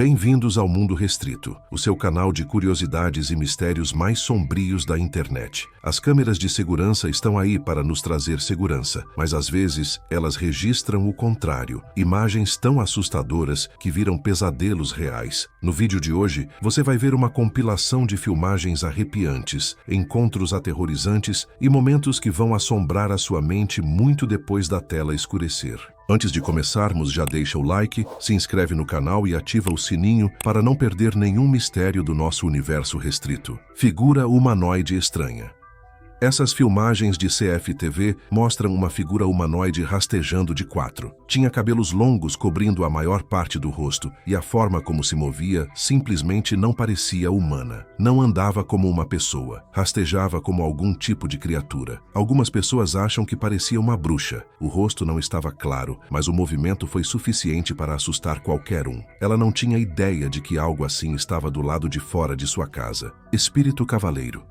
Bem-vindos ao Mundo Restrito, o seu canal de curiosidades e mistérios mais sombrios da internet. As câmeras de segurança estão aí para nos trazer segurança, mas às vezes elas registram o contrário, imagens tão assustadoras que viram pesadelos reais. No vídeo de hoje, você vai ver uma compilação de filmagens arrepiantes, encontros aterrorizantes e momentos que vão assombrar a sua mente muito depois da tela escurecer. Antes de começarmos, já deixa o like, se inscreve no canal e ativa o sininho para não perder nenhum mistério do nosso universo restrito. Figura humanoide estranha. Essas filmagens de CFTV mostram uma figura humanoide rastejando de quatro. Tinha cabelos longos cobrindo a maior parte do rosto e a forma como se movia simplesmente não parecia humana. Não andava como uma pessoa, rastejava como algum tipo de criatura. Algumas pessoas acham que parecia uma bruxa. O rosto não estava claro, mas o movimento foi suficiente para assustar qualquer um. Ela não tinha ideia de que algo assim estava do lado de fora de sua casa. Espírito cavaleiro.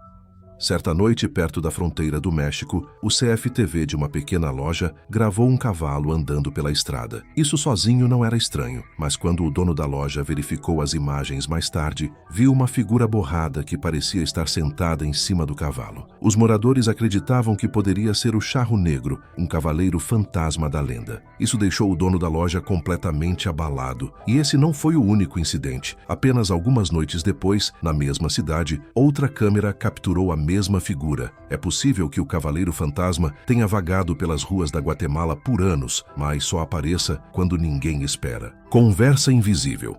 Certa noite, perto da fronteira do México, o CFTV de uma pequena loja gravou um cavalo andando pela estrada. Isso sozinho não era estranho, mas quando o dono da loja verificou as imagens mais tarde, viu uma figura borrada que parecia estar sentada em cima do cavalo. Os moradores acreditavam que poderia ser o Charro Negro, um cavaleiro fantasma da lenda. Isso deixou o dono da loja completamente abalado. E esse não foi o único incidente. Apenas algumas noites depois, na mesma cidade, outra câmera capturou a mesma figura. É possível que o Cavaleiro Fantasma tenha vagado pelas ruas da Guatemala por anos, mas só apareça quando ninguém espera. Conversa invisível.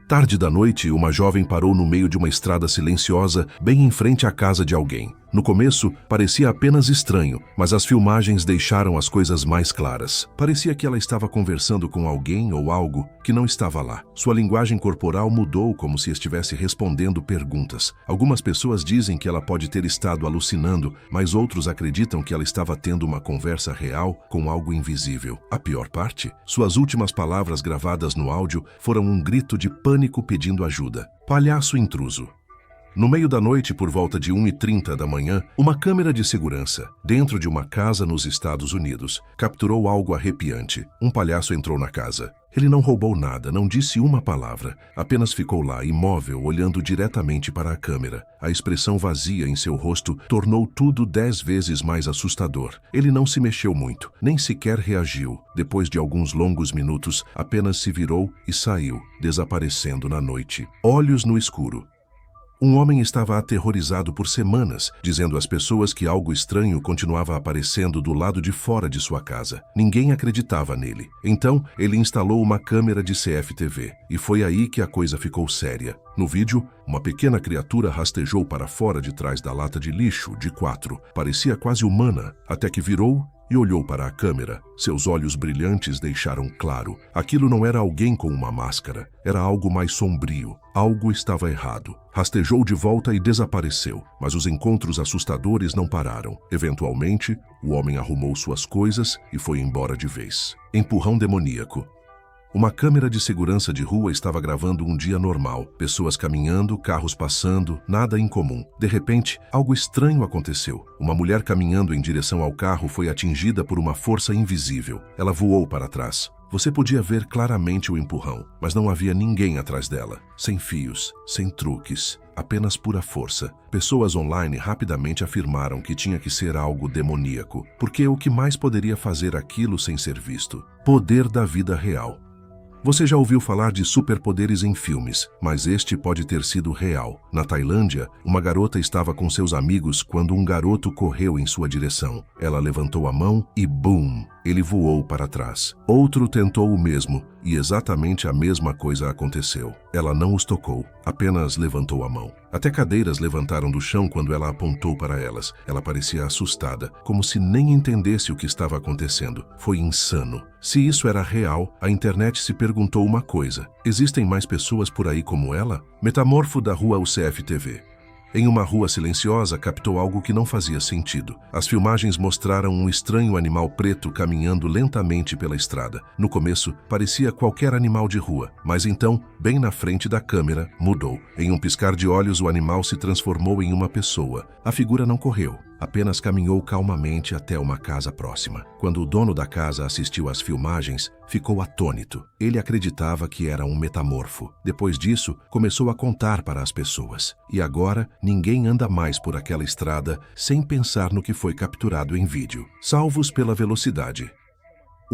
Tarde da noite, uma jovem parou no meio de uma estrada silenciosa, bem em frente à casa de alguém. No começo, parecia apenas estranho, mas as filmagens deixaram as coisas mais claras. Parecia que ela estava conversando com alguém ou algo que não estava lá. Sua linguagem corporal mudou como se estivesse respondendo perguntas. Algumas pessoas dizem que ela pode ter estado alucinando, mas outros acreditam que ela estava tendo uma conversa real com algo invisível. A pior parte? Suas últimas palavras gravadas no áudio foram um grito de pânico pedindo ajuda. Palhaço intruso. No meio da noite, por volta de 1h30 da manhã, uma câmera de segurança, dentro de uma casa nos Estados Unidos, capturou algo arrepiante. Um palhaço entrou na casa. Ele não roubou nada, não disse uma palavra, apenas ficou lá, imóvel, olhando diretamente para a câmera. A expressão vazia em seu rosto tornou tudo 10 vezes mais assustador. Ele não se mexeu muito, nem sequer reagiu. Depois de alguns longos minutos, apenas se virou e saiu, desaparecendo na noite. Olhos no escuro. Um homem estava aterrorizado por semanas, dizendo às pessoas que algo estranho continuava aparecendo do lado de fora de sua casa. Ninguém acreditava nele. Então, ele instalou uma câmera de CFTV. E foi aí que a coisa ficou séria. No vídeo, uma pequena criatura rastejou para fora de trás da lata de lixo, de 4. Parecia quase humana, até que virou e olhou para a câmera. Seus olhos brilhantes deixaram claro. Aquilo não era alguém com uma máscara. Era algo mais sombrio. Algo estava errado. Rastejou de volta e desapareceu. Mas os encontros assustadores não pararam. Eventualmente, o homem arrumou suas coisas e foi embora de vez. Empurrão demoníaco. Uma câmera de segurança de rua estava gravando um dia normal. Pessoas caminhando, carros passando, nada incomum. De repente, algo estranho aconteceu. Uma mulher caminhando em direção ao carro foi atingida por uma força invisível. Ela voou para trás. Você podia ver claramente o empurrão, mas não havia ninguém atrás dela. Sem fios, sem truques, apenas pura força. Pessoas online rapidamente afirmaram que tinha que ser algo demoníaco, porque o que mais poderia fazer aquilo sem ser visto? Poder da vida real. Você já ouviu falar de superpoderes em filmes, mas este pode ter sido real. Na Tailândia, uma garota estava com seus amigos quando um garoto correu em sua direção. Ela levantou a mão e BUM! Ele voou para trás. Outro tentou o mesmo e exatamente a mesma coisa aconteceu. Ela não os tocou, apenas levantou a mão. Até cadeiras levantaram do chão quando ela apontou para elas. Ela parecia assustada, como se nem entendesse o que estava acontecendo. Foi insano. Se isso era real, a internet se perguntou uma coisa. Existem mais pessoas por aí como ela? Metamorfo da rua UCFTV. Em uma rua silenciosa, captou algo que não fazia sentido. As filmagens mostraram um estranho animal preto caminhando lentamente pela estrada. No começo, parecia qualquer animal de rua, mas então, bem na frente da câmera, mudou. Em um piscar de olhos, o animal se transformou em uma pessoa. A figura não correu. apenas caminhou calmamente até uma casa próxima. Quando o dono da casa assistiu às filmagens, ficou atônito. Ele acreditava que era um metamorfo. Depois disso, começou a contar para as pessoas. E agora, ninguém anda mais por aquela estrada sem pensar no que foi capturado em vídeo. Salvos pela velocidade.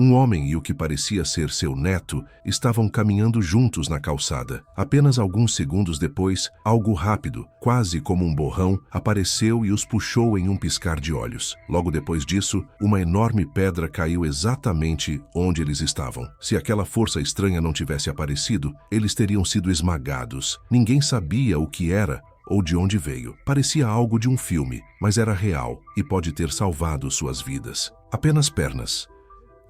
Um homem e o que parecia ser seu neto estavam caminhando juntos na calçada. Apenas alguns segundos depois, algo rápido, quase como um borrão, apareceu e os puxou em um piscar de olhos. Logo depois disso, uma enorme pedra caiu exatamente onde eles estavam. Se aquela força estranha não tivesse aparecido, eles teriam sido esmagados. Ninguém sabia o que era ou de onde veio. Parecia algo de um filme, mas era real e pode ter salvado suas vidas. Apenas pernas.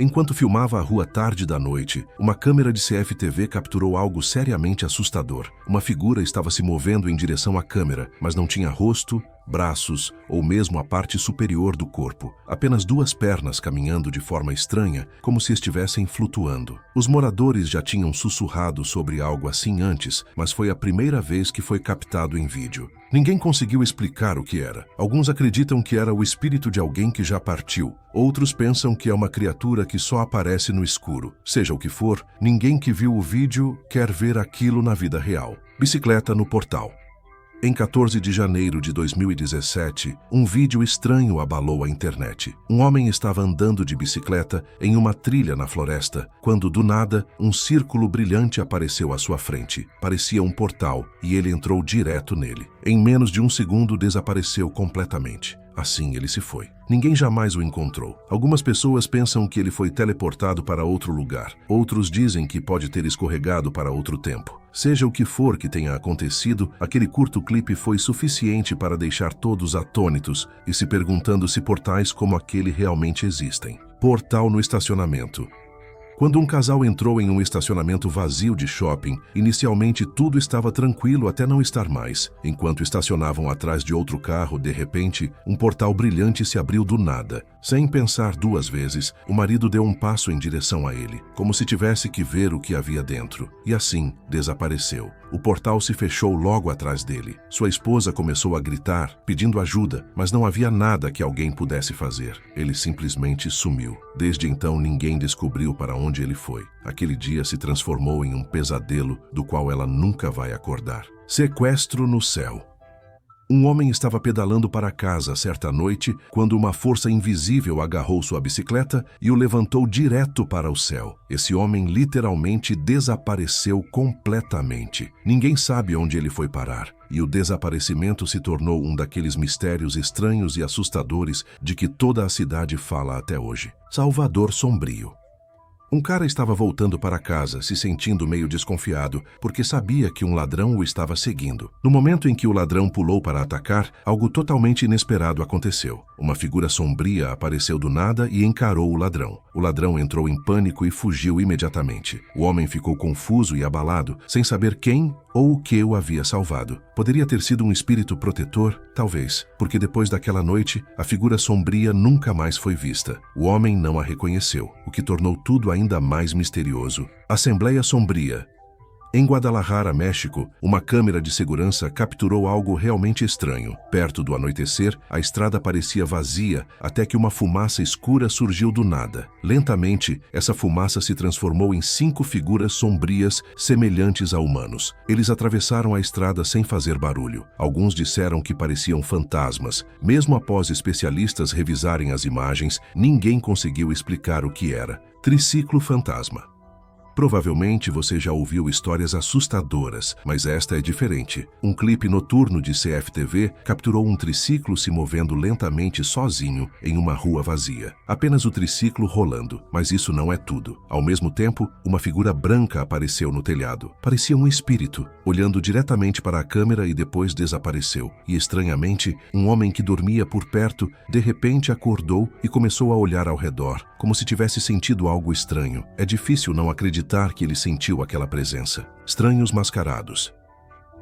Enquanto filmava a rua tarde da noite, uma câmera de CFTV capturou algo seriamente assustador. Uma figura estava se movendo em direção à câmera, mas não tinha rosto, braços ou mesmo a parte superior do corpo. Apenas duas pernas caminhando de forma estranha, como se estivessem flutuando. Os moradores já tinham sussurrado sobre algo assim antes, mas foi a primeira vez que foi captado em vídeo. Ninguém conseguiu explicar o que era. Alguns acreditam que era o espírito de alguém que já partiu. Outros pensam que é uma criatura que só aparece no escuro. Seja o que for, ninguém que viu o vídeo quer ver aquilo na vida real. Bicicleta no portal. Em 14 de janeiro de 2017, um vídeo estranho abalou a internet. Um homem estava andando de bicicleta em uma trilha na floresta, quando do nada, um círculo brilhante apareceu à sua frente. Parecia um portal, e ele entrou direto nele. Em menos de um segundo, desapareceu completamente. Assim ele se foi. Ninguém jamais o encontrou. Algumas pessoas pensam que ele foi teleportado para outro lugar. Outros dizem que pode ter escorregado para outro tempo. Seja o que for que tenha acontecido, aquele curto clipe foi suficiente para deixar todos atônitos e se perguntando se portais como aquele realmente existem. Portal no estacionamento. Quando um casal entrou em um estacionamento vazio de shopping, inicialmente tudo estava tranquilo até não estar mais. Enquanto estacionavam atrás de outro carro, de repente, um portal brilhante se abriu do nada. Sem pensar duas vezes, o marido deu um passo em direção a ele, como se tivesse que ver o que havia dentro. E assim, desapareceu. O portal se fechou logo atrás dele. Sua esposa começou a gritar, pedindo ajuda, mas não havia nada que alguém pudesse fazer. Ele simplesmente sumiu. Desde então, ninguém descobriu para onde ele foi. Aquele dia se transformou em um pesadelo do qual ela nunca vai acordar. Sequestro no céu. Um homem estava pedalando para casa certa noite quando uma força invisível agarrou sua bicicleta e o levantou direto para o céu. Esse homem literalmente desapareceu completamente. Ninguém sabe onde ele foi parar. E o desaparecimento se tornou um daqueles mistérios estranhos e assustadores de que toda a cidade fala até hoje. Salvador Sombrio. Um cara estava voltando para casa, se sentindo meio desconfiado, porque sabia que um ladrão o estava seguindo. No momento em que o ladrão pulou para atacar, algo totalmente inesperado aconteceu. Uma figura sombria apareceu do nada e encarou o ladrão. O ladrão entrou em pânico e fugiu imediatamente. O homem ficou confuso e abalado, sem saber quem ou o que o havia salvado. Poderia ter sido um espírito protetor? Talvez, porque depois daquela noite, a figura sombria nunca mais foi vista. O homem não a reconheceu, o que tornou tudo ainda mais misterioso. Assembleia Sombria. Em Guadalajara, México, uma câmera de segurança capturou algo realmente estranho. Perto do anoitecer, a estrada parecia vazia até que uma fumaça escura surgiu do nada. Lentamente, essa fumaça se transformou em 5 figuras sombrias semelhantes a humanos. Eles atravessaram a estrada sem fazer barulho. Alguns disseram que pareciam fantasmas. Mesmo após especialistas revisarem as imagens, ninguém conseguiu explicar o que era. Triciclo fantasma. Provavelmente você já ouviu histórias assustadoras, mas esta é diferente. Um clipe noturno de CFTV capturou um triciclo se movendo lentamente sozinho em uma rua vazia. Apenas o triciclo rolando, mas isso não é tudo. Ao mesmo tempo, uma figura branca apareceu no telhado. Parecia um espírito, olhando diretamente para a câmera e depois desapareceu. E estranhamente, um homem que dormia por perto, de repente acordou e começou a olhar ao redor, como se tivesse sentido algo estranho. É difícil não acreditar que ele sentiu aquela presença. Estranhos mascarados.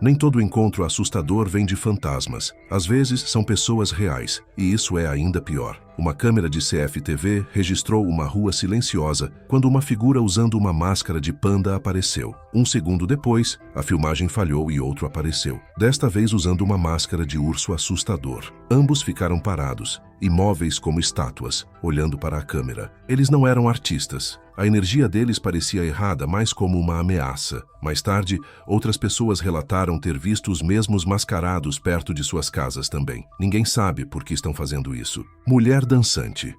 Nem todo encontro assustador vem de fantasmas. Às vezes são pessoas reais, e isso é ainda pior. Uma câmera de CFTV registrou uma rua silenciosa quando uma figura usando uma máscara de panda apareceu. Um segundo depois, a filmagem falhou e outro apareceu, desta vez usando uma máscara de urso assustador. Ambos ficaram parados, imóveis como estátuas, olhando para a câmera. Eles não eram artistas. A energia deles parecia errada, mais como uma ameaça. Mais tarde, outras pessoas relataram ter visto os mesmos mascarados perto de suas casas também. Ninguém sabe por que estão fazendo isso. Mulher dançante.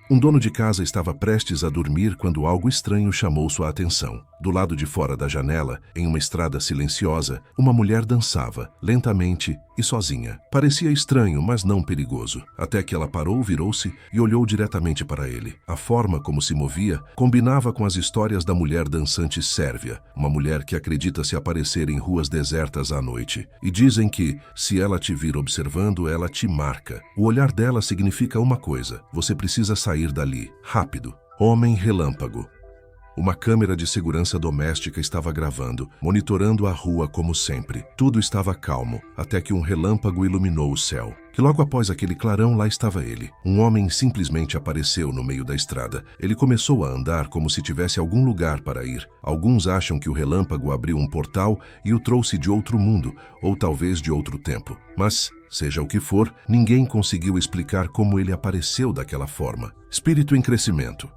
Um dono de casa estava prestes a dormir quando algo estranho chamou sua atenção. Do lado de fora da janela, em uma estrada silenciosa, uma mulher dançava, lentamente e sozinha. Parecia estranho, mas não perigoso. Até que ela parou, virou-se e olhou diretamente para ele. A forma como se movia combinava com as histórias da mulher dançante sérvia, uma mulher que acredita se aparecer em ruas desertas à noite. E dizem que, se ela te vir observando, ela te marca. O olhar dela significa uma coisa: você precisa sair dali, rápido. Homem relâmpago. Uma câmera de segurança doméstica estava gravando, monitorando a rua como sempre. Tudo estava calmo, até que um relâmpago iluminou o céu. Que logo após aquele clarão, lá estava ele. Um homem simplesmente apareceu no meio da estrada. Ele começou a andar como se tivesse algum lugar para ir. Alguns acham que o relâmpago abriu um portal e o trouxe de outro mundo, ou talvez de outro tempo. Mas, seja o que for, ninguém conseguiu explicar como ele apareceu daquela forma. Espírito em crescimento.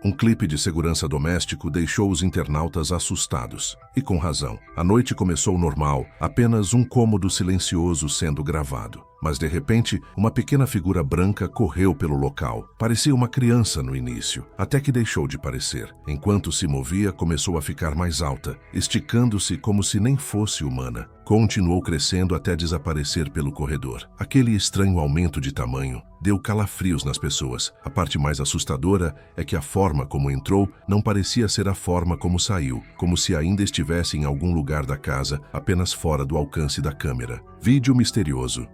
Um clipe de segurança doméstico deixou os internautas assustados. E com razão. A noite começou normal, apenas um cômodo silencioso sendo gravado. Mas de repente, uma pequena figura branca correu pelo local. Parecia uma criança no início, até que deixou de parecer. Enquanto se movia, começou a ficar mais alta, esticando-se como se nem fosse humana. Continuou crescendo até desaparecer pelo corredor. Aquele estranho aumento de tamanho deu calafrios nas pessoas. A parte mais assustadora é que a forma como entrou não parecia ser a forma como saiu, como se ainda estivesse em algum lugar da casa, apenas fora do alcance da câmera. Vídeo misterioso.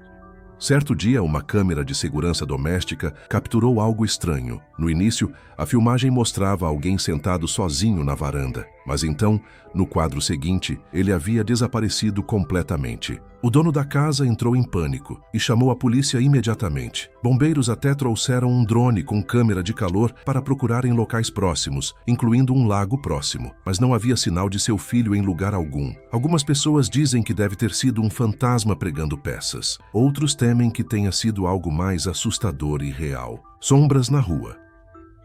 Certo dia, uma câmera de segurança doméstica capturou algo estranho. No início, a filmagem mostrava alguém sentado sozinho na varanda. Mas então, no quadro seguinte, ele havia desaparecido completamente. O dono da casa entrou em pânico e chamou a polícia imediatamente. Bombeiros até trouxeram um drone com câmera de calor para procurar em locais próximos, incluindo um lago próximo. Mas não havia sinal de seu filho em lugar algum. Algumas pessoas dizem que deve ter sido um fantasma pregando peças. Outros temem que tenha sido algo mais assustador e real. Sombras na rua.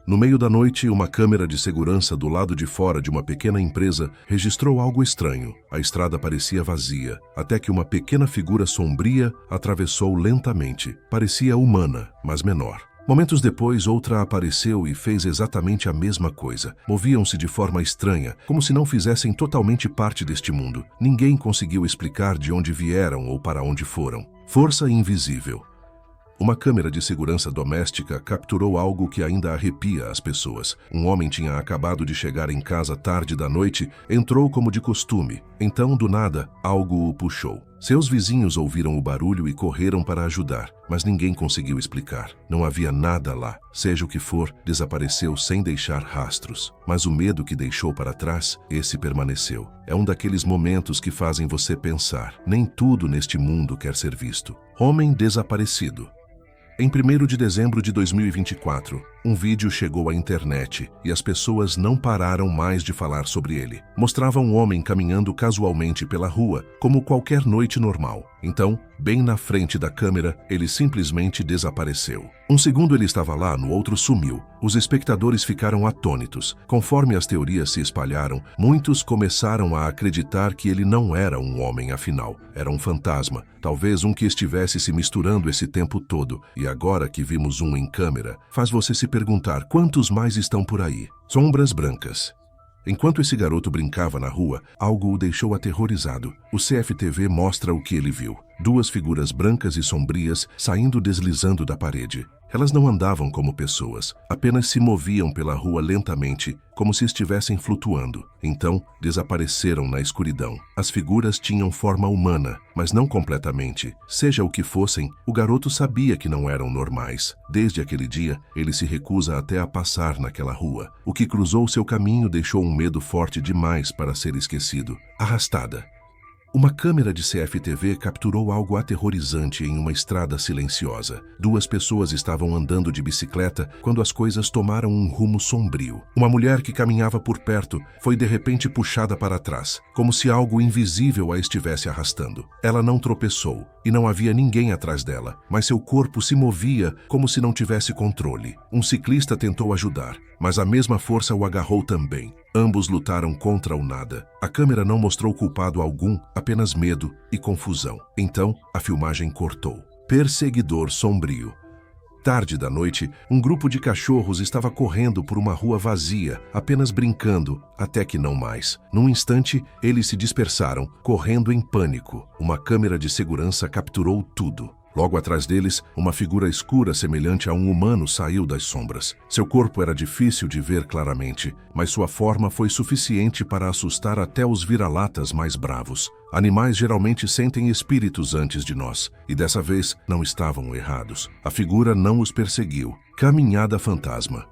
No meio da noite, uma câmera de segurança do lado de fora de uma pequena empresa registrou algo estranho. A estrada parecia vazia, até que uma pequena figura sombria atravessou lentamente. Parecia humana, mas menor. Momentos depois, outra apareceu e fez exatamente a mesma coisa. Moviam-se de forma estranha, como se não fizessem totalmente parte deste mundo. Ninguém conseguiu explicar de onde vieram ou para onde foram. Força invisível. Uma câmera de segurança doméstica capturou algo que ainda arrepia as pessoas. Um homem tinha acabado de chegar em casa tarde da noite, entrou como de costume. Então, do nada, algo o puxou. Seus vizinhos ouviram o barulho e correram para ajudar, mas ninguém conseguiu explicar. Não havia nada lá. Seja o que for, desapareceu sem deixar rastros. Mas o medo que deixou para trás, esse permaneceu. É um daqueles momentos que fazem você pensar. Nem tudo neste mundo quer ser visto. Homem desaparecido. Em 1º de dezembro de 2024, um vídeo chegou à internet e as pessoas não pararam mais de falar sobre ele. Mostrava um homem caminhando casualmente pela rua, como qualquer noite normal. Então, bem na frente da câmera, ele simplesmente desapareceu. Um segundo ele estava lá, no outro sumiu. Os espectadores ficaram atônitos. Conforme as teorias se espalharam, muitos começaram a acreditar que ele não era um homem afinal. Era um fantasma, talvez um que estivesse se misturando esse tempo todo. E agora que vimos um em câmera, faz você se perguntar quantos mais estão por aí. Sombras brancas. Enquanto esse garoto brincava na rua, algo o deixou aterrorizado. O CFTV mostra o que ele viu. 2 figuras brancas e sombrias saindo deslizando da parede. Elas não andavam como pessoas, apenas se moviam pela rua lentamente, como se estivessem flutuando. Então, desapareceram na escuridão. As figuras tinham forma humana, mas não completamente. Seja o que fossem, o garoto sabia que não eram normais. Desde aquele dia, ele se recusa até a passar naquela rua. O que cruzou seu caminho deixou um medo forte demais para ser esquecido. Arrastada. Uma câmera de CFTV capturou algo aterrorizante em uma estrada silenciosa. Duas pessoas estavam andando de bicicleta quando as coisas tomaram um rumo sombrio. Uma mulher que caminhava por perto foi de repente puxada para trás, como se algo invisível a estivesse arrastando. Ela não tropeçou e não havia ninguém atrás dela, mas seu corpo se movia como se não tivesse controle. Um ciclista tentou ajudar, mas a mesma força o agarrou também. Ambos lutaram contra o nada. A câmera não mostrou culpado algum, apenas medo e confusão. Então, a filmagem cortou. Perseguidor sombrio. Tarde da noite, um grupo de cachorros estava correndo por uma rua vazia, apenas brincando, até que não mais. Num instante, eles se dispersaram, correndo em pânico. Uma câmera de segurança capturou tudo. Logo atrás deles, uma figura escura semelhante a um humano saiu das sombras. Seu corpo era difícil de ver claramente, mas sua forma foi suficiente para assustar até os vira-latas mais bravos. Animais geralmente sentem espíritos antes de nós, e dessa vez não estavam errados. A figura não os perseguiu. Caminhada fantasma.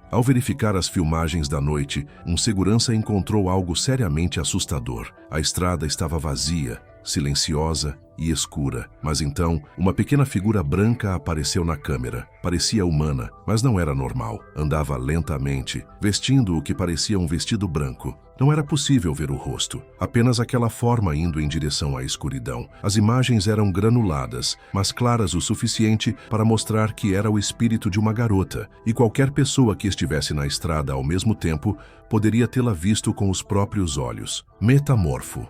Ao verificar as filmagens da noite, um segurança encontrou algo seriamente assustador. A estrada estava vazia, silenciosa e escura. Mas então, uma pequena figura branca apareceu na câmera. Parecia humana, mas não era normal. Andava lentamente, vestindo o que parecia um vestido branco. Não era possível ver o rosto, apenas aquela forma indo em direção à escuridão. As imagens eram granuladas, mas claras o suficiente para mostrar que era o espírito de uma garota, e qualquer pessoa que estivesse na estrada ao mesmo tempo poderia tê-la visto com os próprios olhos. Metamorfo.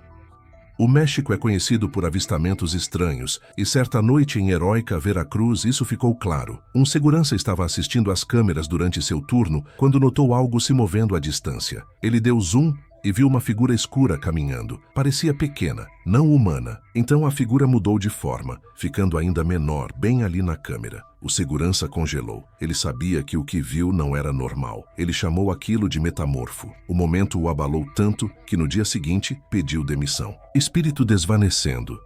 O México é conhecido por avistamentos estranhos, e certa noite em Heróica, Veracruz, isso ficou claro. Um segurança estava assistindo às câmeras durante seu turno quando notou algo se movendo à distância. Ele deu zoom e viu uma figura escura caminhando. Parecia pequena, não humana. Então a figura mudou de forma, ficando ainda menor, bem ali na câmera. O segurança congelou. Ele sabia que o que viu não era normal. Ele chamou aquilo de metamorfo. O momento o abalou tanto que no dia seguinte pediu demissão. Espírito desvanecendo.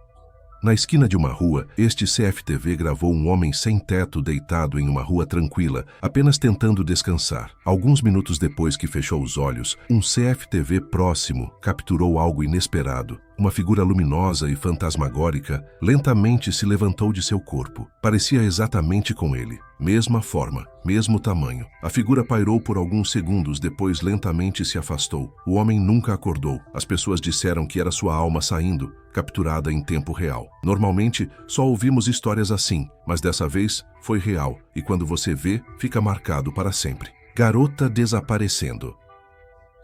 Na esquina de uma rua, este CFTV gravou um homem sem teto deitado em uma rua tranquila, apenas tentando descansar. Alguns minutos depois que fechou os olhos, um CFTV próximo capturou algo inesperado. Uma figura luminosa e fantasmagórica lentamente se levantou de seu corpo. Parecia exatamente com ele. Mesma forma, mesmo tamanho. A figura pairou por alguns segundos, depois lentamente se afastou. O homem nunca acordou. As pessoas disseram que era sua alma saindo, capturada em tempo real. Normalmente, só ouvimos histórias assim, mas dessa vez foi real, e quando você vê, fica marcado para sempre. Garota desaparecendo.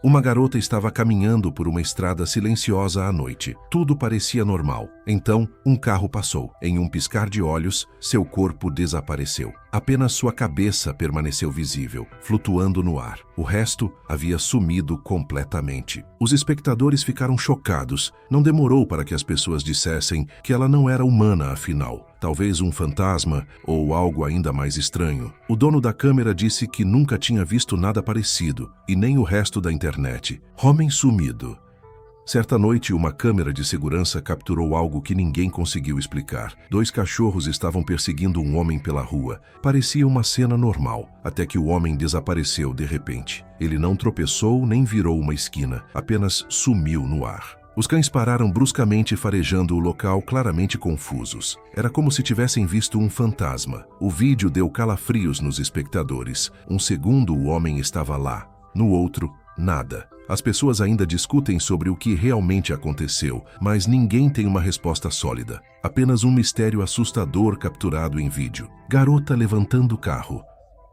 Uma garota estava caminhando por uma estrada silenciosa à noite. Tudo parecia normal. Então, um carro passou. Em um piscar de olhos, seu corpo desapareceu. Apenas sua cabeça permaneceu visível, flutuando no ar. O resto havia sumido completamente. Os espectadores ficaram chocados. Não demorou para que as pessoas dissessem que ela não era humana, afinal. Talvez um fantasma ou algo ainda mais estranho. O dono da câmera disse que nunca tinha visto nada parecido, e nem o resto da internet. Homem sumido. Certa noite, uma câmera de segurança capturou algo que ninguém conseguiu explicar. 2 cachorros estavam perseguindo um homem pela rua. Parecia uma cena normal, até que o homem desapareceu de repente. Ele não tropeçou nem virou uma esquina, apenas sumiu no ar. Os cães pararam bruscamente, farejando o local, claramente confusos. Era como se tivessem visto um fantasma. O vídeo deu calafrios nos espectadores. Um segundo, o homem estava lá. No outro, nada. As pessoas ainda discutem sobre o que realmente aconteceu, mas ninguém tem uma resposta sólida. Apenas um mistério assustador capturado em vídeo. Garota levantando o carro.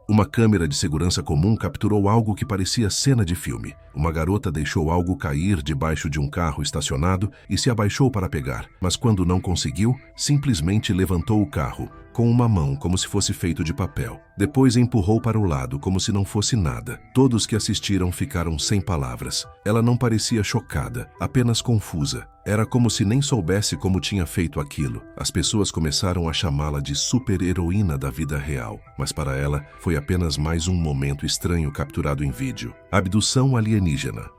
Uma câmera de segurança comum capturou algo que parecia cena de filme. Uma garota deixou algo cair debaixo de um carro estacionado e se abaixou para pegar, mas quando não conseguiu, simplesmente levantou o carro, com uma mão como se fosse feito de papel. Depois empurrou para o lado como se não fosse nada. Todos que assistiram ficaram sem palavras. Ela não parecia chocada, apenas confusa. Era como se nem soubesse como tinha feito aquilo. As pessoas começaram a chamá-la de super-heroína da vida real, mas para ela foi apenas mais um momento estranho capturado em vídeo. Abdução alienígena.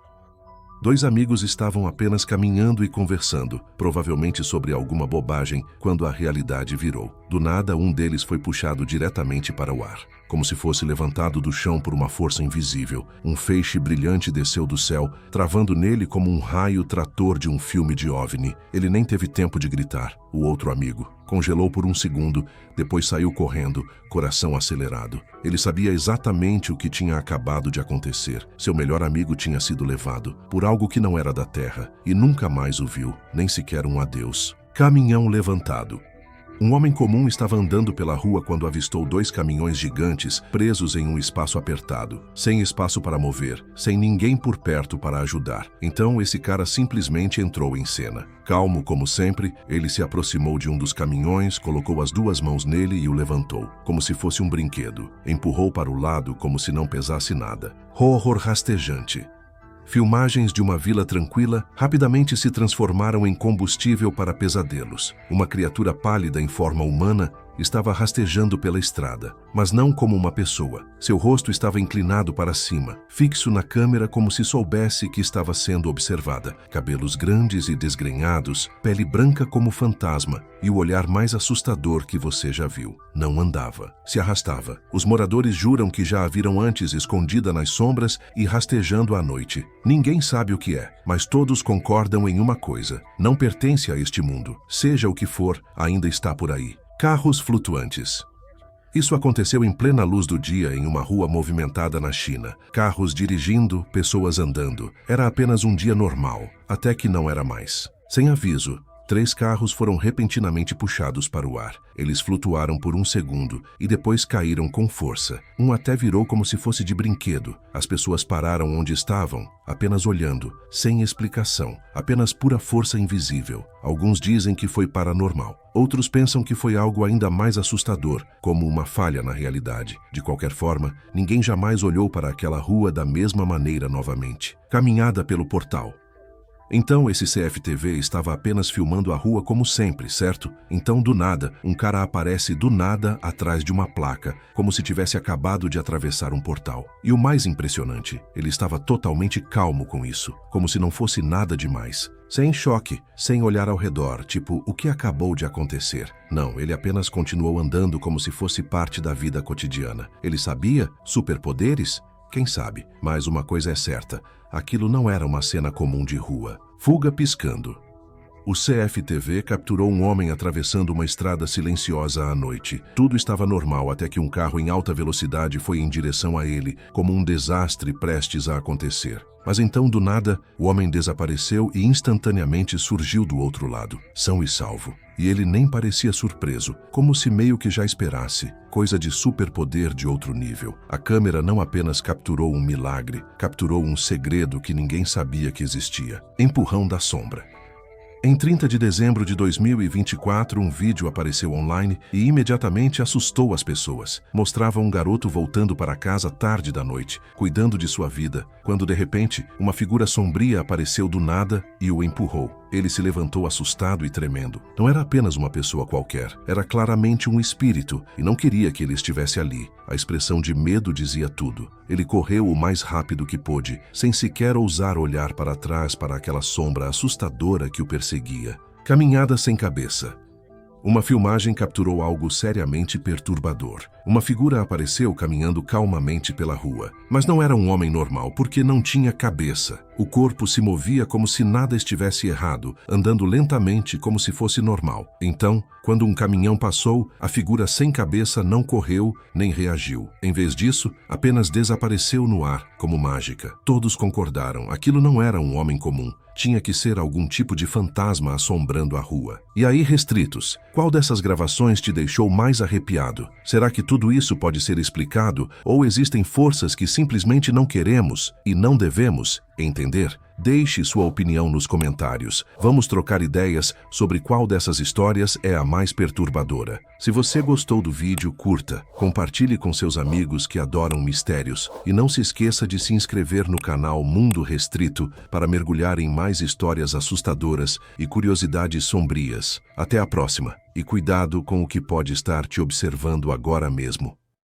Dois amigos estavam apenas caminhando e conversando, provavelmente sobre alguma bobagem, quando a realidade virou. Do nada, um deles foi puxado diretamente para o ar, como se fosse levantado do chão por uma força invisível. Um feixe brilhante desceu do céu, travando nele como um raio trator de um filme de OVNI. Ele nem teve tempo de gritar. O outro amigo congelou por um segundo, depois saiu correndo, coração acelerado. Ele sabia exatamente o que tinha acabado de acontecer. Seu melhor amigo tinha sido levado por algo que não era da Terra e nunca mais o viu, nem sequer um adeus. Caminhão levantado. Um homem comum estava andando pela rua quando avistou dois caminhões gigantes presos em um espaço apertado, sem espaço para mover, sem ninguém por perto para ajudar. Então esse cara simplesmente entrou em cena. Calmo como sempre, ele se aproximou de um dos caminhões, colocou as duas mãos nele e o levantou, como se fosse um brinquedo. Empurrou para o lado como se não pesasse nada. Horror rastejante. Filmagens de uma vila tranquila rapidamente se transformaram em combustível para pesadelos. Uma criatura pálida em forma humana estava rastejando pela estrada, mas não como uma pessoa. Seu rosto estava inclinado para cima, fixo na câmera como se soubesse que estava sendo observada. Cabelos grandes e desgrenhados, pele branca como fantasma e o olhar mais assustador que você já viu. Não andava, se arrastava. Os moradores juram que já a viram antes escondida nas sombras e rastejando à noite. Ninguém sabe o que é, mas todos concordam em uma coisa: não pertence a este mundo. Seja o que for, ainda está por aí. Carros flutuantes. Isso aconteceu em plena luz do dia em uma rua movimentada na China. Carros dirigindo, pessoas andando. Era apenas um dia normal, até que não era mais. Sem aviso, 3 carros foram repentinamente puxados para o ar. Eles flutuaram por um segundo e depois caíram com força. Um até virou como se fosse de brinquedo. As pessoas pararam onde estavam, apenas olhando, sem explicação, apenas pura força invisível. Alguns dizem que foi paranormal. Outros pensam que foi algo ainda mais assustador, como uma falha na realidade. De qualquer forma, ninguém jamais olhou para aquela rua da mesma maneira novamente. Caminhada pelo portal. Então esse CFTV estava apenas filmando a rua como sempre, certo? Então do nada, um cara aparece do nada atrás de uma placa, como se tivesse acabado de atravessar um portal. E o mais impressionante, ele estava totalmente calmo com isso, como se não fosse nada demais. Sem choque, sem olhar ao redor, tipo, o que acabou de acontecer? Não, ele apenas continuou andando como se fosse parte da vida cotidiana. Ele sabia? Superpoderes? Quem sabe? Mas uma coisa é certa, aquilo não era uma cena comum de rua. Fuga piscando. O CFTV capturou um homem atravessando uma estrada silenciosa à noite. Tudo estava normal até que um carro em alta velocidade foi em direção a ele, como um desastre prestes a acontecer. Mas então, do nada, o homem desapareceu e instantaneamente surgiu do outro lado, são e salvo. E ele nem parecia surpreso, como se meio que já esperasse. Coisa de superpoder de outro nível. A câmera não apenas capturou um milagre, capturou um segredo que ninguém sabia que existia. Empurrão da sombra. Em 30 de dezembro de 2024, um vídeo apareceu online e imediatamente assustou as pessoas. Mostrava um garoto voltando para casa tarde da noite, cuidando de sua vida, quando de repente, uma figura sombria apareceu do nada e o empurrou. Ele se levantou assustado e tremendo. Não era apenas uma pessoa qualquer, era claramente um espírito e não queria que ele estivesse ali. A expressão de medo dizia tudo. Ele correu o mais rápido que pôde, sem sequer ousar olhar para trás para aquela sombra assustadora que o perseguia. Caminhada sem cabeça. Uma filmagem capturou algo seriamente perturbador. Uma figura apareceu caminhando calmamente pela rua. Mas não era um homem normal, porque não tinha cabeça. O corpo se movia como se nada estivesse errado, andando lentamente como se fosse normal. Então, quando um caminhão passou, a figura sem cabeça não correu nem reagiu. Em vez disso, apenas desapareceu no ar, como mágica. Todos concordaram, aquilo não era um homem comum. Tinha que ser algum tipo de fantasma assombrando a rua. E aí, restritos, qual dessas gravações te deixou mais arrepiado? Será que tudo isso pode ser explicado ou existem forças que simplesmente não queremos e não devemos entender? Deixe sua opinião nos comentários. Vamos trocar ideias sobre qual dessas histórias é a mais perturbadora. Se você gostou do vídeo, curta, compartilhe com seus amigos que adoram mistérios e não se esqueça de se inscrever no canal Mundo Restrito para mergulhar em mais histórias assustadoras e curiosidades sombrias. Até a próxima e cuidado com o que pode estar te observando agora mesmo.